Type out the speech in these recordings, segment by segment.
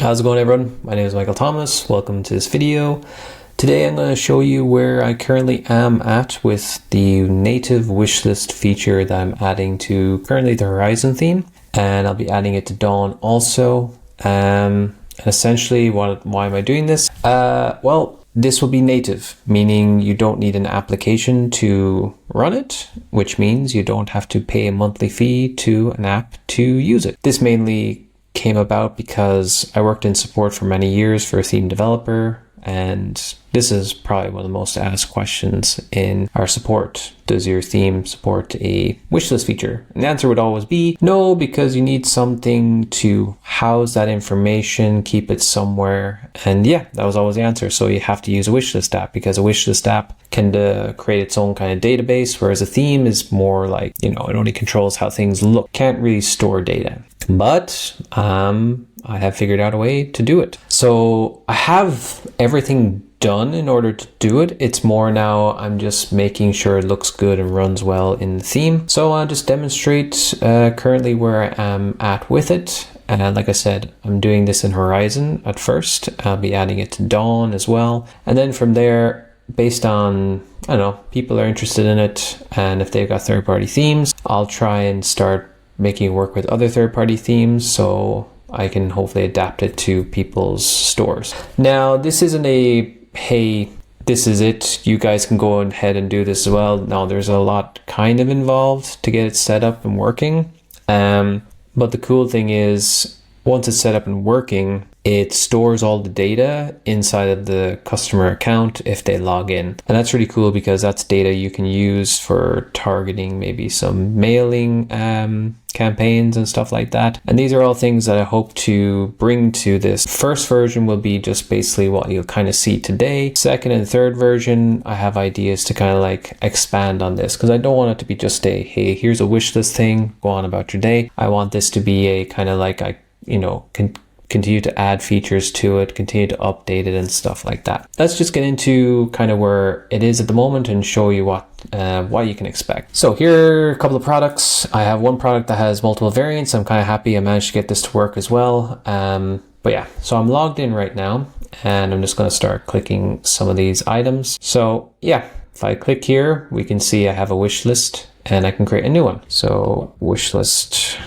How's it going, everyone? My name is Michael Thomas. Welcome to this video. Today I'm going to show you where I currently am at with the native wishlist feature that I'm adding to currently the Horizon theme, and I'll be adding it to Dawn also. And essentially, why am I doing this? Well, this will be native, meaning you don't need an application to run it, which means you don't have to pay a monthly fee to an app to use it. This mainly came about because I worked in support for many years for a theme developer, and this is probably one of the most asked questions in our support. Does your theme support a wishlist feature? And the answer would always be no, because you need something to house that information, keep it somewhere. And yeah, that was always the answer. So you have to use a wishlist app, because a wishlist app can create its own kind of database, whereas a theme is more like, it only controls how things look. Can't really store data. But I have figured out a way to do it. So I have everything done in order to do it. It's more now I'm just making sure it looks good and runs well in the theme. So I'll just demonstrate currently where I am at with it. And like I said, I'm doing this in Horizon at first. I'll be adding it to Dawn as well. And then from there, based on, people are interested in it, and if they've got third-party themes, I'll try and start making it work with other third-party themes so I can hopefully adapt it to people's stores. Now, this isn't hey, this is it, you guys can go ahead and do this as well. Now, there's a lot kind of involved to get it set up and working. But the cool thing is, once it's set up and working, it stores all the data inside of the customer account if they log in. And that's really cool, because that's data you can use for targeting maybe some mailing campaigns and stuff like that. And these are all things that I hope to bring to this. First version will be just basically what you'll kind of see today. Second and third version, I have ideas to kind of expand on this, because I don't want it to be just a, hey, here's a wish list thing, go on about your day. I want this to be a kind of continue to add features to it, continue to update it and stuff like that. Let's just get into kind of where it is at the moment and show you what you can expect. So here are a couple of products. I have one product that has multiple variants. I'm kind of happy I managed to get this to work as well. But yeah, so I'm logged in right now, and I'm just going to start clicking some of these items. So yeah, if I click here, we can see I have a wish list, and I can create a new one. So wish list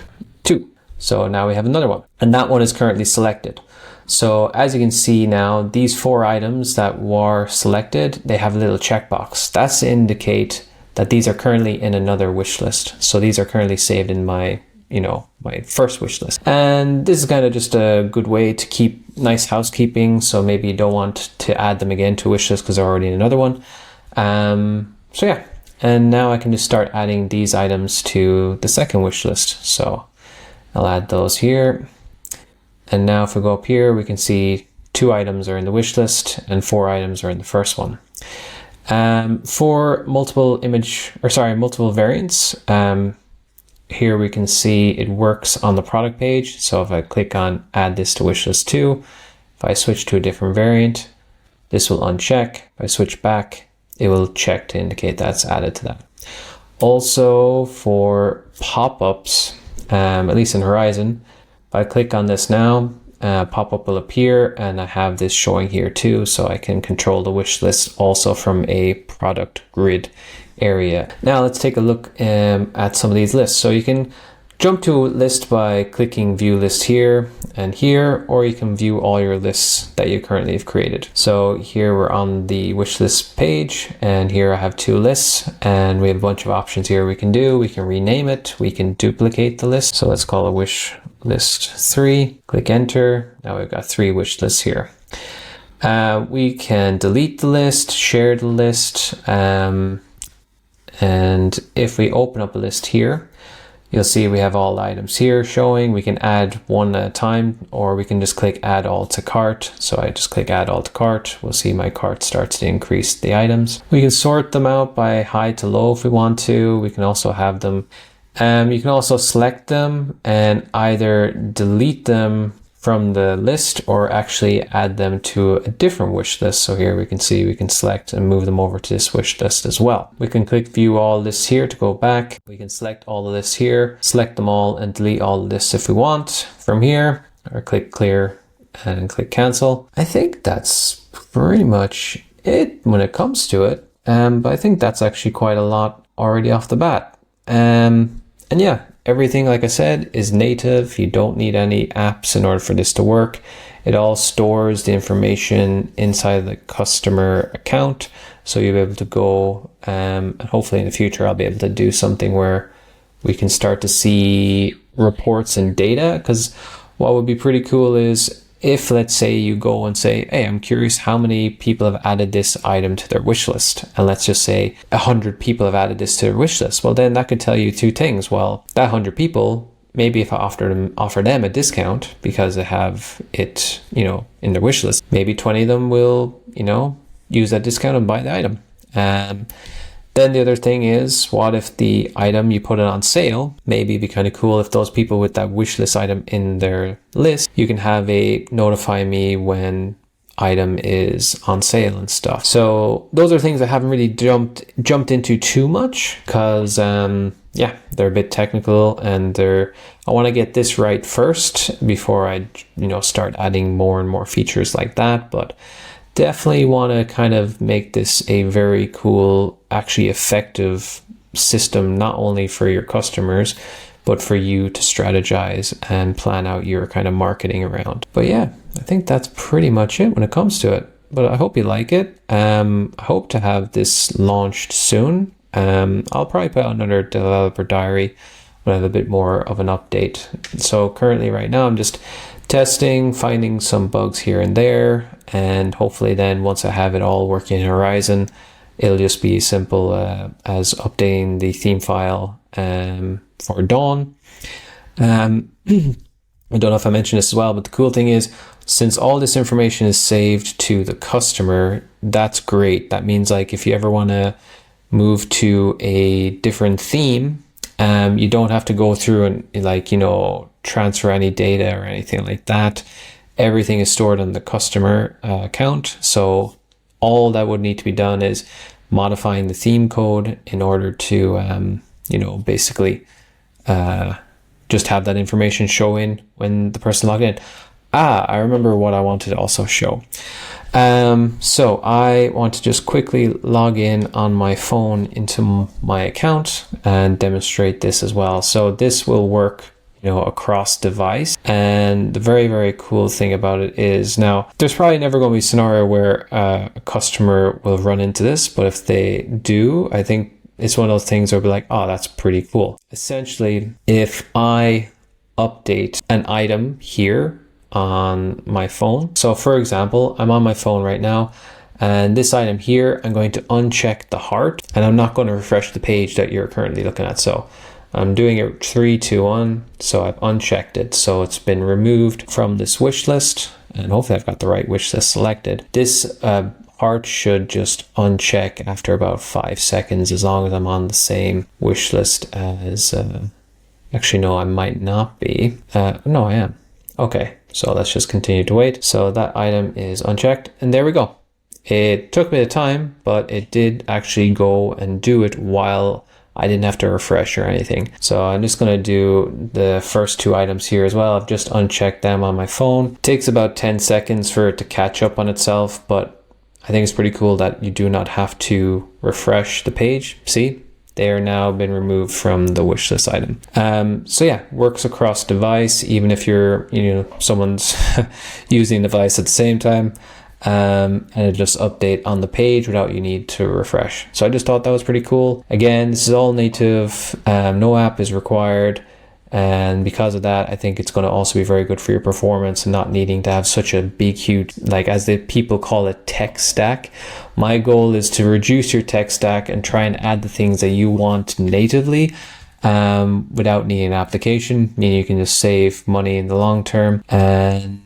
2. So now we have another one, and that one is currently selected. So as you can see now, these 4 items that were selected, they have a little checkbox. That's to indicate that these are currently in another wish list. So these are currently saved in my, my first wish list. And this is kind of just a good way to keep nice housekeeping. So maybe you don't want to add them again to a wish list because they're already in another one. So yeah, and now I can just start adding these items to the second wish list. So I'll add those here. And now if we go up here, we can see 2 items are in the wish list and 4 items are in the first one. For multiple variants, here we can see it works on the product page. So if I click on add this to wish list 2, if I switch to a different variant, this will uncheck. If I switch back, it will check to indicate that's added to that. Also for pop-ups, at least in Horizon, if I click on this now, pop-up will appear, and I have this showing here too, so I can control the wish list also from a product grid area. Now let's take a look at some of these lists. So you can jump to a list by clicking view list here and here, or you can view all your lists that you currently have created. So here we're on the wish list page, and here I have 2 lists, and we have a bunch of options here we can do. We can rename it, we can duplicate the list. So let's call it wish list 3, click enter. Now we've got 3 wish lists here. We can delete the list, share the list, and if we open up a list here, you'll see we have all the items here showing. We can add one at a time, or we can just click add all to cart. So I just click add all to cart. We'll see my cart starts to increase the items. We can sort them out by high to low if we want to. We can also have them, you can also select them and either delete them from the list or actually add them to a different wish list. So here we can see we can select and move them over to this wish list as well. We can click view all lists here to go back. We can select all the lists here, select them all and delete all the lists if we want from here, or click clear and click cancel. I think that's pretty much it when it comes to it. But I think that's actually quite a lot already off the bat. And yeah, everything, like I said, is native. You don't need any apps in order for this to work. It all stores the information inside the customer account. So you'll be able to go, and hopefully in the future, I'll be able to do something where we can start to see reports and data. Because what would be pretty cool is if, let's say, you go and say, hey, I'm curious how many people have added this item to their wish list. And let's just say 100 people have added this to their wish list. Well, then that could tell you two things. Well, that 100 people, maybe if I offer them a discount because they have it, in their wish list, maybe 20 of them will, use that discount and buy the item. Then the other thing is, what if the item you put it on sale? Maybe it'd be kind of cool if those people with that wish list item in their list, you can have a notify me when item is on sale and stuff. So those are things I haven't really jumped into too much because they're a bit technical, and I want to get this right first before I start adding more and more features like that. But definitely want to kind of make this a very cool, actually effective system, not only for your customers, but for you to strategize and plan out your kind of marketing around. But yeah, I think that's pretty much it when it comes to it. But I hope you like it. I hope to have this launched soon. I'll probably put out another developer diary when I have a bit more of an update. So currently right now I'm just testing, finding some bugs here and there, and hopefully then once I have it all working in Horizon, it'll just be simple as updating the theme file for Dawn. I don't know if I mentioned this as well, but the cool thing is, since all this information is saved to the customer, that's great. That means like if you ever want to move to a different theme, you don't have to go through and transfer any data or anything like that. Everything is stored on the customer account. So all that would need to be done is modifying the theme code in order to, basically just have that information show in when the person logged in. I remember what I wanted to also show. So I want to just quickly log in on my phone into my account and demonstrate this as well. So this will work, across device. And the very, very cool thing about it is, now there's probably never going to be a scenario where a customer will run into this, but if they do, I think it's one of those things where it'll be like, oh, that's pretty cool. Essentially, if I update an item here on my phone. So for example, I'm on my phone right now, and this item here, I'm going to uncheck the heart, and I'm not going to refresh the page that you're currently looking at. So I'm doing it 3, 2, 1. So I've unchecked it. So it's been removed from this wish list, and hopefully I've got the right wish list selected. This heart should just uncheck after about 5 seconds, as long as I'm on the same wish list as, actually, no, I might not be. No, I am. Okay. So let's just continue to wait. So that item is unchecked, and there we go. It took a bit of time, but it did actually go and do it while I didn't have to refresh or anything. So I'm just going to do the first 2 items here as well. I've just unchecked them on my phone. It takes about 10 seconds for it to catch up on itself, but I think it's pretty cool that you do not have to refresh the page. See? They are now been removed from the wish list item. So yeah, works across device, even if you're, someone's using the device at the same time, and it just update on the page without you need to refresh. So I just thought that was pretty cool. Again, this is all native, no app is required. And because of that, I think it's going to also be very good for your performance and not needing to have such a big, huge, like as the people call it, tech stack. My goal is to reduce your tech stack and try and add the things that you want natively without needing an application, meaning you can just save money in the long term. And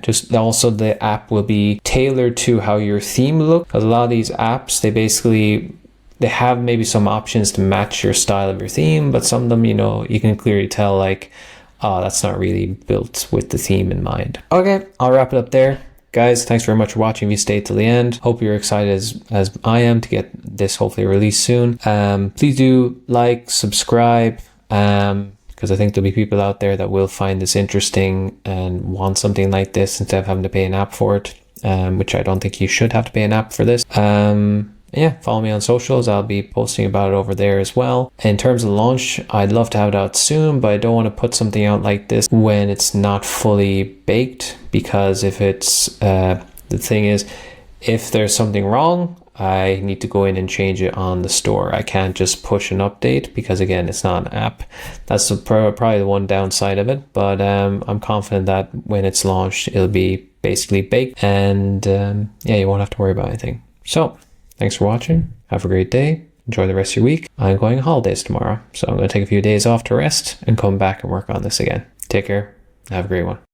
just also the app will be tailored to how your theme looks. Because a lot of these apps, they have maybe some options to match your style of your theme, but some of them, you can clearly tell like, oh, that's not really built with the theme in mind. Okay, I'll wrap it up there. Guys, thanks very much for watching. If you stayed till the end, hope you're excited as I am to get this hopefully released soon. Please do like, subscribe, kind because I think there'll be people out there that will find this interesting and want something like this instead of having to pay an app for it, which I don't think you should have to pay an app for this. Yeah, follow me on socials. I'll be posting about it over there as well. In terms of launch, I'd love to have it out soon, but I don't want to put something out like this when it's not fully baked, because if it's, the thing is, if there's something wrong, I need to go in and change it on the store. I can't just push an update because, again, it's not an app. That's probably the one downside of it, but I'm confident that when it's launched, it'll be basically baked, and yeah, you won't have to worry about anything. So thanks for watching. Have a great day. Enjoy the rest of your week. I'm going on holidays tomorrow, so I'm going to take a few days off to rest and come back and work on this again. Take care. Have a great one.